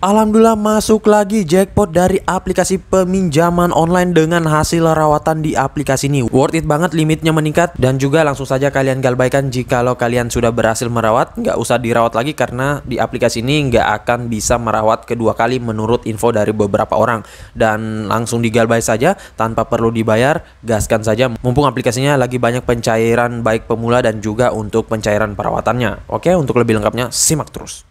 Alhamdulillah masuk lagi jackpot dari aplikasi peminjaman online dengan hasil rawatan di aplikasi ini. Worth it banget, limitnya meningkat, dan juga langsung saja kalian galbaikan jikalau kalian sudah berhasil merawat. Nggak usah dirawat lagi karena di aplikasi ini nggak akan bisa merawat kedua kali menurut info dari beberapa orang. Dan langsung digalbay saja tanpa perlu dibayar, gaskan saja. Mumpung aplikasinya lagi banyak pencairan baik pemula dan juga untuk pencairan perawatannya. Oke, untuk lebih lengkapnya simak terus.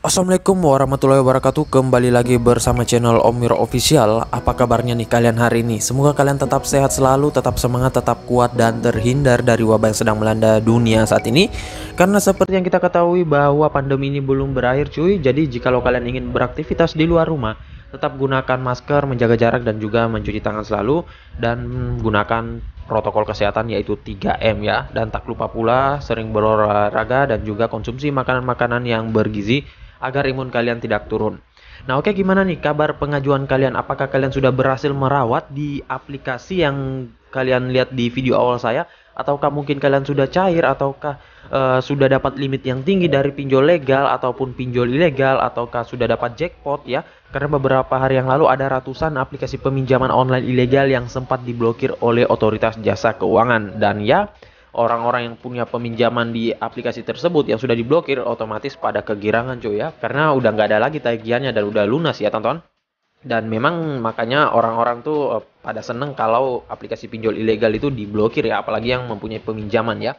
Assalamualaikum warahmatullahi wabarakatuh. Kembali lagi bersama channel Om Wiro Official. Apa kabarnya nih kalian hari ini? Semoga kalian tetap sehat selalu, tetap semangat, tetap kuat, dan terhindar dari wabah yang sedang melanda dunia saat ini. Karena seperti yang kita ketahui bahwa pandemi ini belum berakhir cuy. Jadi jikalau kalian ingin beraktivitas di luar rumah, tetap gunakan masker, menjaga jarak, dan juga mencuci tangan selalu. Dan gunakan protokol kesehatan yaitu 3M ya. Dan tak lupa pula sering berolahraga dan juga konsumsi makanan-makanan yang bergizi agar imun kalian tidak turun. Nah oke, gimana nih kabar pengajuan kalian? Apakah kalian sudah berhasil merawat di aplikasi yang kalian lihat di video awal saya? Ataukah mungkin kalian sudah cair? Ataukah sudah dapat limit yang tinggi dari pinjol legal ataupun pinjol ilegal? Ataukah sudah dapat jackpot ya? Karena beberapa hari yang lalu ada ratusan aplikasi peminjaman online ilegal yang sempat diblokir oleh otoritas jasa keuangan. Dan ya, orang-orang yang punya peminjaman di aplikasi tersebut yang sudah diblokir otomatis pada kegirangan cuy ya, karena udah nggak ada lagi tagihannya dan udah lunas ya tonton. Dan memang makanya orang-orang tuh pada seneng kalau aplikasi pinjol ilegal itu diblokir ya, apalagi yang mempunyai peminjaman ya.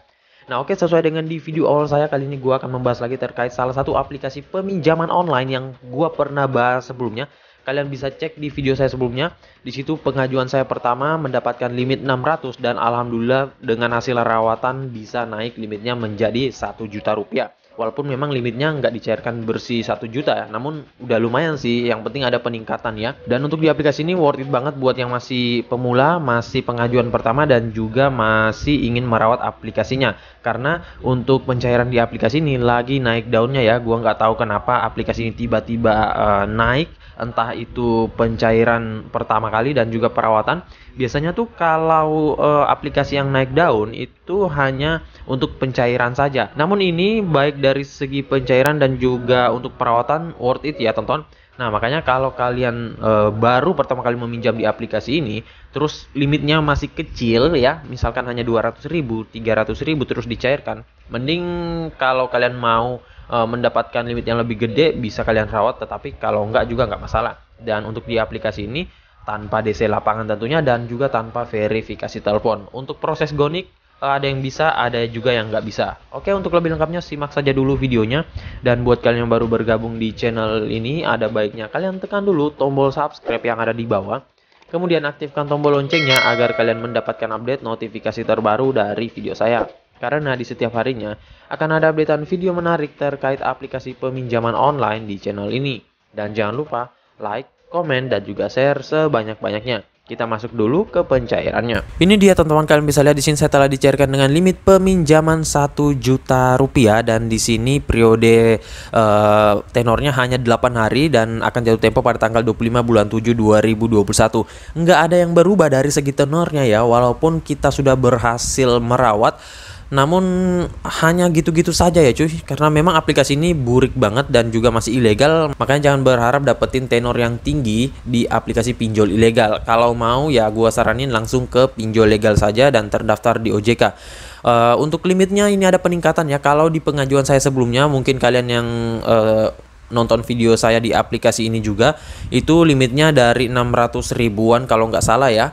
Nah oke, sesuai dengan di video awal saya kali ini gue akan membahas lagi terkait salah satu aplikasi peminjaman online yang gue pernah bahas sebelumnya. Kalian bisa cek di video saya sebelumnya. Di situ pengajuan saya pertama mendapatkan limit 600 dan alhamdulillah dengan hasil rawatan bisa naik limitnya menjadi 1 juta rupiah. Walaupun memang limitnya nggak dicairkan bersih 1 juta ya, namun udah lumayan sih, yang penting ada peningkatan ya. Dan untuk di aplikasi ini worth it banget buat yang masih pemula, masih pengajuan pertama, dan juga masih ingin merawat aplikasinya. Karena untuk pencairan di aplikasi ini lagi naik daunnya ya, gua nggak tahu kenapa aplikasi ini tiba-tiba naik. Entah itu pencairan pertama kali dan juga perawatan. Biasanya tuh kalau aplikasi yang naik daun itu hanya untuk pencairan saja. Namun ini baik dari segi pencairan dan juga untuk perawatan worth it ya tonton. Nah makanya kalau kalian baru pertama kali meminjam di aplikasi ini, terus limitnya masih kecil ya, misalkan hanya 200.000, 300.000 terus dicairkan, mending kalau kalian mau mendapatkan limit yang lebih gede bisa kalian rawat, tetapi kalau enggak juga enggak masalah. Dan untuk di aplikasi ini tanpa DC lapangan tentunya, dan juga tanpa verifikasi telepon. Untuk proses gonik ada yang bisa, ada juga yang nggak bisa. Oke, untuk lebih lengkapnya simak saja dulu videonya. Dan buat kalian yang baru bergabung di channel ini, ada baiknya kalian tekan dulu tombol subscribe yang ada di bawah. Kemudian aktifkan tombol loncengnya agar kalian mendapatkan update notifikasi terbaru dari video saya. Karena di setiap harinya akan ada updatean video menarik terkait aplikasi peminjaman online di channel ini. Dan jangan lupa like, komen, dan juga share sebanyak-banyaknya. Kita masuk dulu ke pencairannya. Ini dia teman-teman, kalian bisa lihat di sini saya telah dicairkan dengan limit peminjaman 1 juta rupiah, dan di sini periode tenornya hanya 8 hari dan akan jatuh tempo pada tanggal 25 bulan 7 2021. Nggak ada yang berubah dari segi tenornya ya, walaupun kita sudah berhasil merawat. Namun hanya gitu-gitu saja ya cuy, karena memang aplikasi ini burik banget dan juga masih ilegal. Makanya jangan berharap dapetin tenor yang tinggi di aplikasi pinjol ilegal. Kalau mau ya gua saranin langsung ke pinjol legal saja dan terdaftar di OJK. Untuk limitnya ini ada peningkatan ya. Kalau di pengajuan saya sebelumnya, mungkin kalian yang nonton video saya di aplikasi ini juga, itu limitnya dari 600 ribuan kalau nggak salah ya.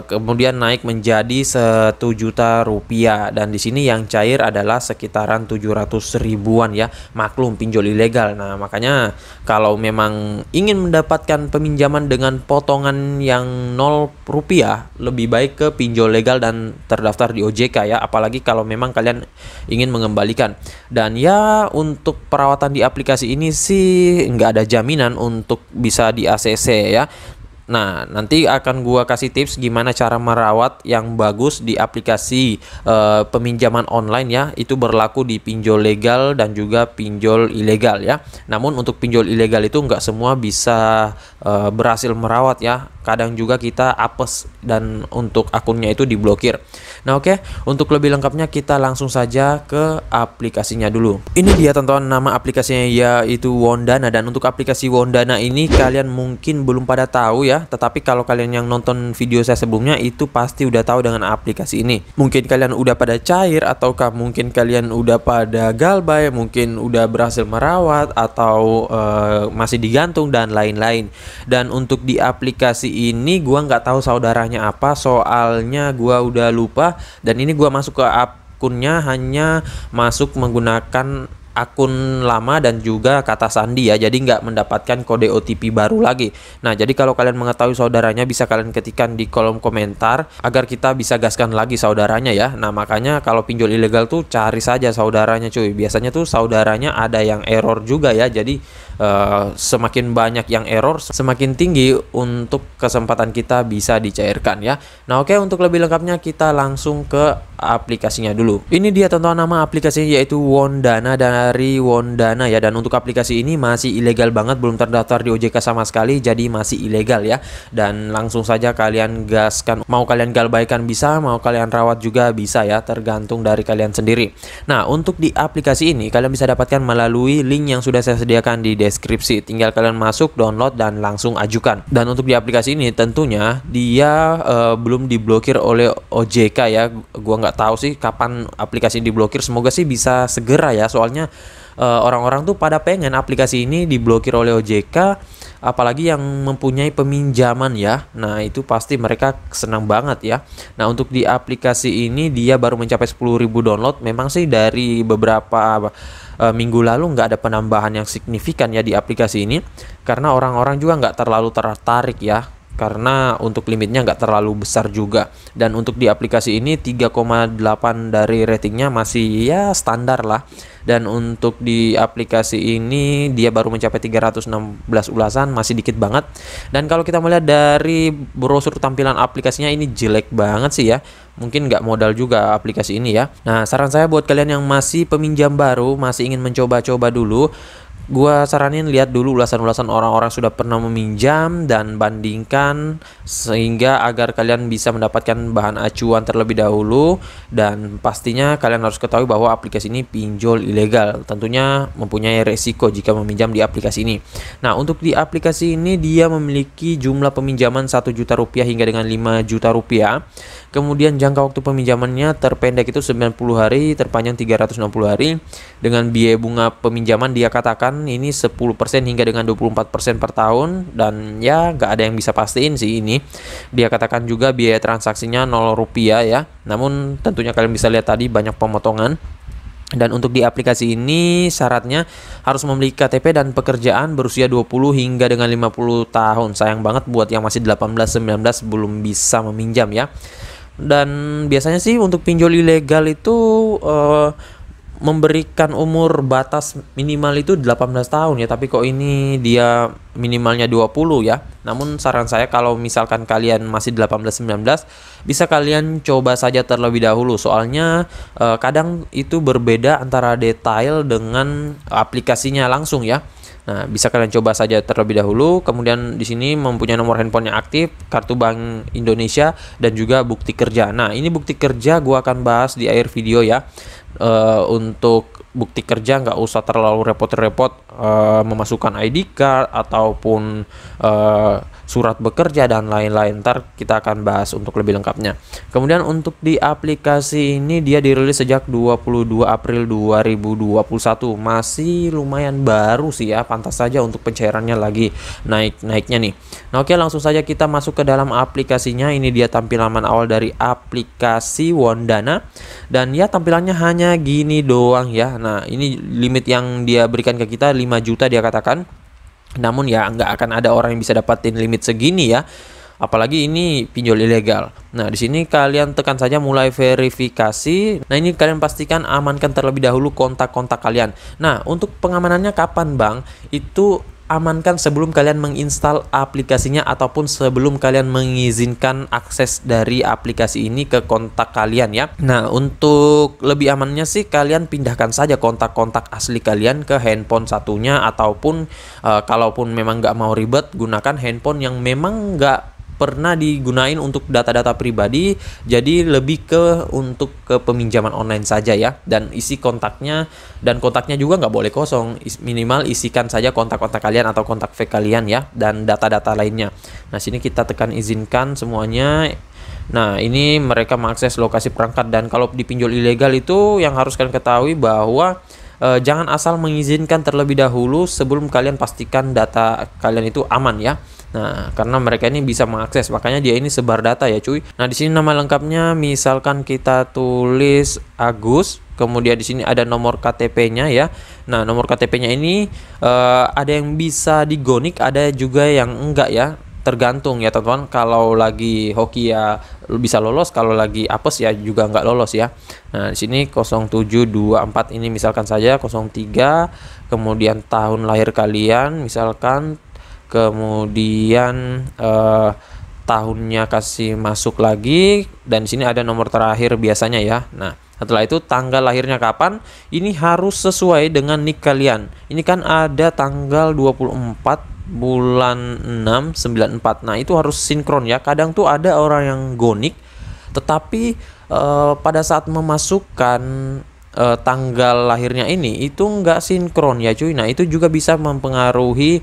Kemudian naik menjadi 1 juta rupiah, dan di sini yang cair adalah sekitaran 700 ribuan ya, maklum pinjol ilegal. Nah makanya kalau memang ingin mendapatkan peminjaman dengan potongan yang 0 rupiah, lebih baik ke pinjol legal dan terdaftar di OJK ya, apalagi kalau memang kalian ingin mengembalikan. Dan ya untuk perawatan di aplikasi ini sih nggak ada jaminan untuk bisa di ACC ya. Nah, nanti akan gua kasih tips gimana cara merawat yang bagus di aplikasi peminjaman online ya. Itu berlaku di pinjol legal dan juga pinjol ilegal ya. Namun untuk pinjol ilegal itu nggak semua bisa berhasil merawat ya. Kadang juga kita apes dan untuk akunnya itu diblokir. Nah, oke, untuk lebih lengkapnya kita langsung saja ke aplikasinya dulu. Ini dia teman-teman, nama aplikasinya yaitu Wondana, dan untuk aplikasi Wondana ini kalian mungkin belum pada tahu ya, tetapi kalau kalian yang nonton video saya sebelumnya itu pasti udah tahu dengan aplikasi ini. Mungkin kalian udah pada cair, ataukah mungkin kalian udah pada galbay, mungkin udah berhasil merawat atau masih digantung dan lain-lain. Dan untuk di aplikasi ini gua nggak tahu saudaranya apa, soalnya gua udah lupa, dan ini gua masuk ke akunnya hanya masuk menggunakan akun lama dan juga kata sandi ya, jadi nggak mendapatkan kode OTP baru lagi. Nah, jadi kalau kalian mengetahui saudaranya bisa kalian ketikkan di kolom komentar agar kita bisa gaskan lagi saudaranya ya. Nah, makanya kalau pinjol ilegal tuh cari saja saudaranya cuy, biasanya tuh saudaranya ada yang error juga ya, jadi semakin banyak yang error semakin tinggi untuk kesempatan kita bisa dicairkan ya. Nah, oke, untuk lebih lengkapnya kita langsung ke aplikasinya dulu. Ini dia teman-teman, nama aplikasinya yaitu Wondana, dari Wondana ya. Dan untuk aplikasi ini masih ilegal banget, belum terdaftar di OJK sama sekali, jadi masih ilegal ya. Dan langsung saja kalian gaskan, mau kalian galbaikan bisa, mau kalian rawat juga bisa ya, tergantung dari kalian sendiri. Nah, untuk di aplikasi ini kalian bisa dapatkan melalui link yang sudah saya sediakan di deskripsi. Tinggal kalian masuk, download, dan langsung ajukan. Dan untuk di aplikasi ini tentunya dia belum diblokir oleh OJK ya. Gua nggak tahu sih kapan aplikasi diblokir, semoga sih bisa segera ya, soalnya orang-orang tuh pada pengen aplikasi ini diblokir oleh OJK, apalagi yang mempunyai peminjaman ya. Nah, itu pasti mereka senang banget ya. Nah, untuk di aplikasi ini dia baru mencapai 10.000 download. Memang sih dari beberapa minggu lalu nggak ada penambahan yang signifikan ya di aplikasi ini, karena orang-orang juga nggak terlalu tertarik ya, karena untuk limitnya nggak terlalu besar juga. Dan untuk di aplikasi ini 3,8 dari ratingnya masih ya standar lah. Dan untuk di aplikasi ini dia baru mencapai 316 ulasan, masih dikit banget. Dan kalau kita melihat dari brosur tampilan aplikasinya ini jelek banget sih ya. Mungkin nggak modal juga aplikasi ini ya. Nah, saran saya buat kalian yang masih peminjam baru, masih ingin mencoba-coba dulu, gua saranin lihat dulu ulasan-ulasan orang-orang sudah pernah meminjam dan bandingkan, sehingga agar kalian bisa mendapatkan bahan acuan terlebih dahulu. Dan pastinya kalian harus ketahui bahwa aplikasi ini pinjol ilegal, tentunya mempunyai resiko jika meminjam di aplikasi ini. Nah, untuk di aplikasi ini dia memiliki jumlah peminjaman 1 juta rupiah hingga dengan 5 juta rupiah. Kemudian jangka waktu peminjamannya terpendek itu 90 hari, terpanjang 360 hari. Dengan biaya bunga peminjaman dia katakan ini 10% hingga dengan 24% per tahun, dan ya nggak ada yang bisa pastiin sih ini. Dia katakan juga biaya transaksinya 0 rupiah ya. Namun tentunya kalian bisa lihat tadi banyak pemotongan. Dan untuk di aplikasi ini syaratnya harus memiliki KTP dan pekerjaan, berusia 20 hingga dengan 50 tahun. Sayang banget buat yang masih 18-19 belum bisa meminjam ya. Dan biasanya sih untuk pinjol ilegal itu memberikan umur batas minimal itu 18 tahun ya, tapi kok ini dia minimalnya 20 ya. Namun saran saya kalau misalkan kalian masih 18-19 bisa kalian coba saja terlebih dahulu, soalnya kadang itu berbeda antara detail dengan aplikasinya langsung ya. Nah, bisa kalian coba saja terlebih dahulu. Kemudian di sini mempunyai nomor handphone yang aktif, kartu Bank Indonesia, dan juga bukti kerja. Nah, ini bukti kerja gua akan bahas di akhir video ya. Untuk bukti kerja nggak usah terlalu repot-repot memasukkan ID card ataupun surat bekerja dan lain-lain. Ntar kita akan bahas untuk lebih lengkapnya. Kemudian untuk di aplikasi ini dia dirilis sejak 22 April 2021. Masih lumayan baru sih ya, pantas saja untuk pencairannya lagi naik-naiknya nih. Nah, oke, langsung saja kita masuk ke dalam aplikasinya. Ini dia tampilan awal dari aplikasi Wondana, dan ya tampilannya hanya gini doang ya. Nah, ini limit yang dia berikan ke kita 5 juta dia katakan. Namun ya nggak akan ada orang yang bisa dapatin limit segini ya. Apalagi ini pinjol ilegal. Nah, di sini kalian tekan saja mulai verifikasi. Nah, ini kalian pastikan amankan terlebih dahulu kontak-kontak kalian. Nah, untuk pengamanannya kapan, Bang? Itu amankan sebelum kalian menginstal aplikasinya ataupun sebelum kalian mengizinkan akses dari aplikasi ini ke kontak kalian ya. Nah, untuk lebih amannya sih kalian pindahkan saja kontak-kontak asli kalian ke handphone satunya, ataupun kalaupun memang nggak mau ribet, gunakan handphone yang memang nggak pernah digunain untuk data-data pribadi, jadi lebih ke untuk ke peminjaman online saja ya. Dan isi kontaknya, dan kontaknya juga nggak boleh kosong, minimal isikan saja kontak-kontak kalian atau kontak fake kalian ya, dan data-data lainnya. Nah, sini kita tekan izinkan semuanya. Nah, ini mereka mengakses lokasi perangkat, dan kalau dipinjol ilegal itu yang harus kalian ketahui bahwa jangan asal mengizinkan terlebih dahulu sebelum kalian pastikan data kalian itu aman ya. Nah, karena mereka ini bisa mengakses, makanya dia ini sebar data ya cuy. Nah, di sini nama lengkapnya misalkan kita tulis Agus, kemudian di sini ada nomor KTP-nya ya. Nah, nomor KTP-nya ini ada yang bisa digonik, ada juga yang enggak ya. Tergantung ya teman-teman. Kalau lagi hoki ya bisa lolos, kalau lagi apes ya juga nggak lolos ya. Nah, di sini 0724 ini misalkan saja 03, kemudian tahun lahir kalian misalkan, kemudian tahunnya kasih masuk lagi, dan di sini ada nomor terakhir biasanya ya. Nah, setelah itu tanggal lahirnya kapan, ini harus sesuai dengan nik kalian. Ini kan ada tanggal 24 bulan 6 94. Nah, itu harus sinkron ya. Kadang tuh ada orang yang gonik, tetapi pada saat memasukkan tanggal lahirnya ini itu nggak sinkron ya cuy. Nah, itu juga bisa mempengaruhi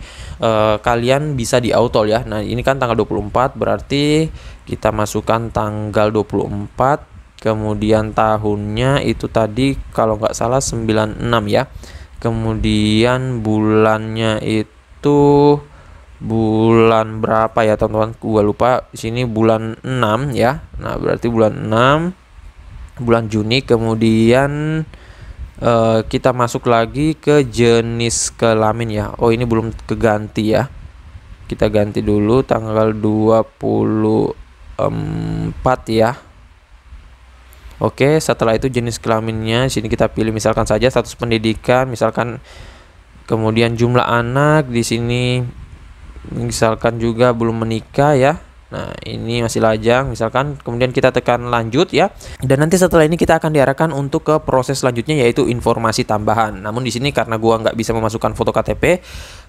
kalian bisa di auto ya. Nah, ini kan tanggal 24, berarti kita masukkan tanggal 24, kemudian tahunnya itu tadi kalau nggak salah 96 ya. Kemudian bulannya itu bulan berapa ya teman-teman, gua lupa. Di sini bulan 6 ya. Nah, berarti bulan 6 bulan Juni. Kemudian kita masuk lagi ke jenis kelamin ya. Oh, ini belum keganti ya, kita ganti dulu tanggal 24 ya. Oke, setelah itu jenis kelaminnya sini kita pilih misalkan saja status pendidikan misalkan, kemudian jumlah anak di sini misalkan juga belum menikah ya. Nah, ini masih lajang misalkan, kemudian kita tekan lanjut ya. Dan nanti setelah ini kita akan diarahkan untuk ke proses selanjutnya, yaitu informasi tambahan. Namun di sini karena gua nggak bisa memasukkan foto KTP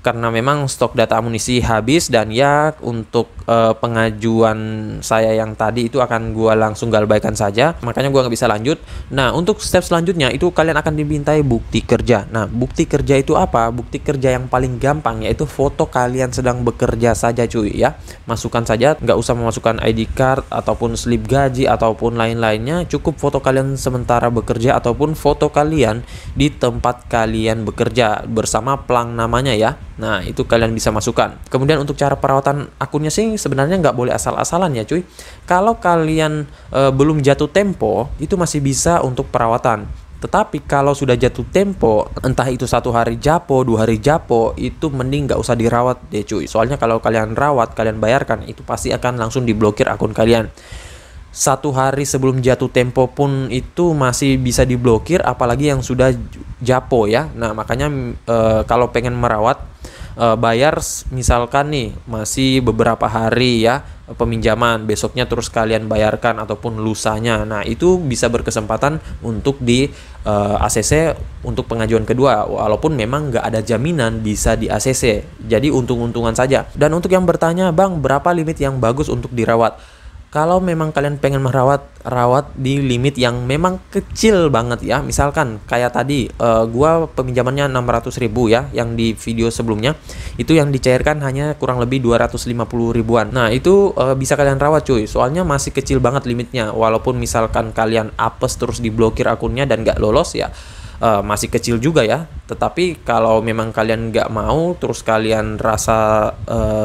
karena memang stok data amunisi habis, dan ya untuk pengajuan saya yang tadi itu akan gua langsung galbaikan saja, makanya gua nggak bisa lanjut. Nah, untuk step selanjutnya itu kalian akan dimintai bukti kerja. Nah, bukti kerja itu apa? Bukti kerja yang paling gampang yaitu foto kalian sedang bekerja saja cuy ya. Masukkan saja, nggak usah memasukkan ID card ataupun slip gaji ataupun lain-lainnya, cukup foto kalian sementara bekerja ataupun foto kalian di tempat kalian bekerja bersama plang namanya ya. Nah, itu kalian bisa masukkan. Kemudian untuk cara perawatan akunnya sih sebenarnya nggak boleh asal-asalan ya cuy. Kalau kalian belum jatuh tempo itu masih bisa untuk perawatan. Tetapi kalau sudah jatuh tempo, entah itu 1 hari japo, 2 hari japo, itu mending nggak usah dirawat deh cuy. Soalnya kalau kalian rawat, kalian bayarkan, itu pasti akan langsung diblokir akun kalian. 1 hari sebelum jatuh tempo pun itu masih bisa diblokir, apalagi yang sudah japo ya. Nah, makanya kalau pengen merawat, bayar misalkan nih masih beberapa hari ya peminjaman, besoknya terus kalian bayarkan ataupun lusanya. Nah, itu bisa berkesempatan untuk di ACC untuk pengajuan kedua, walaupun memang nggak ada jaminan bisa di ACC, jadi untung-untungan saja. Dan untuk yang bertanya, bang berapa limit yang bagus untuk dirawat? Kalau memang kalian pengen rawat di limit yang memang kecil banget ya. Misalkan kayak tadi gua peminjamannya 600.000 ya, yang di video sebelumnya itu yang dicairkan hanya kurang lebih 250 ribuan. Nah, itu bisa kalian rawat cuy. Soalnya masih kecil banget limitnya. Walaupun misalkan kalian apes terus diblokir akunnya dan nggak lolos ya, masih kecil juga ya. Tetapi kalau memang kalian nggak mau, terus kalian rasa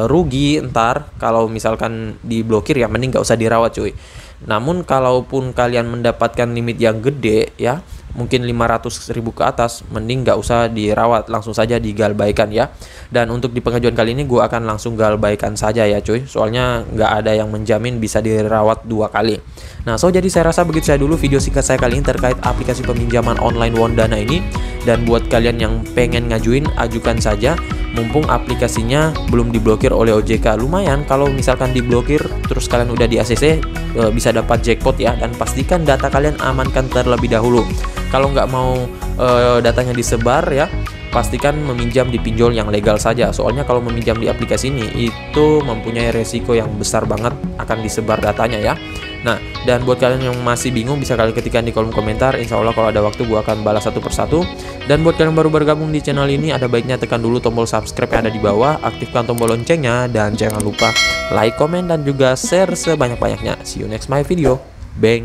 rugi ntar kalau misalkan diblokir, ya mending nggak usah dirawat cuy. Namun kalaupun kalian mendapatkan limit yang gede ya, mungkin 500.000 ke atas, mending nggak usah dirawat, langsung saja digalbaikan ya. Dan untuk di pengajuan kali ini gue akan langsung galbaikan saja ya cuy, soalnya nggak ada yang menjamin bisa dirawat 2 kali. Nah, jadi saya rasa begitu saya dulu video singkat saya kali ini terkait aplikasi peminjaman online Wondana ini. Dan buat kalian yang pengen ngajuin, ajukan saja. mumpung aplikasinya belum diblokir oleh OJK. Lumayan kalau misalkan diblokir terus kalian udah di ACC, bisa dapat jackpot ya. Dan pastikan data kalian amankan terlebih dahulu. Kalau nggak mau datanya disebar ya, pastikan meminjam di pinjol yang legal saja. Soalnya kalau meminjam di aplikasi ini itu mempunyai resiko yang besar banget akan disebar datanya ya. Nah, dan buat kalian yang masih bingung bisa kalian ketikkan di kolom komentar. Insya Allah kalau ada waktu gua akan balas satu persatu. Dan buat kalian baru bergabung di channel ini, ada baiknya tekan dulu tombol subscribe yang ada di bawah, aktifkan tombol loncengnya, dan jangan lupa like, komen, dan juga share sebanyak-banyaknya. See you next my video. Bang.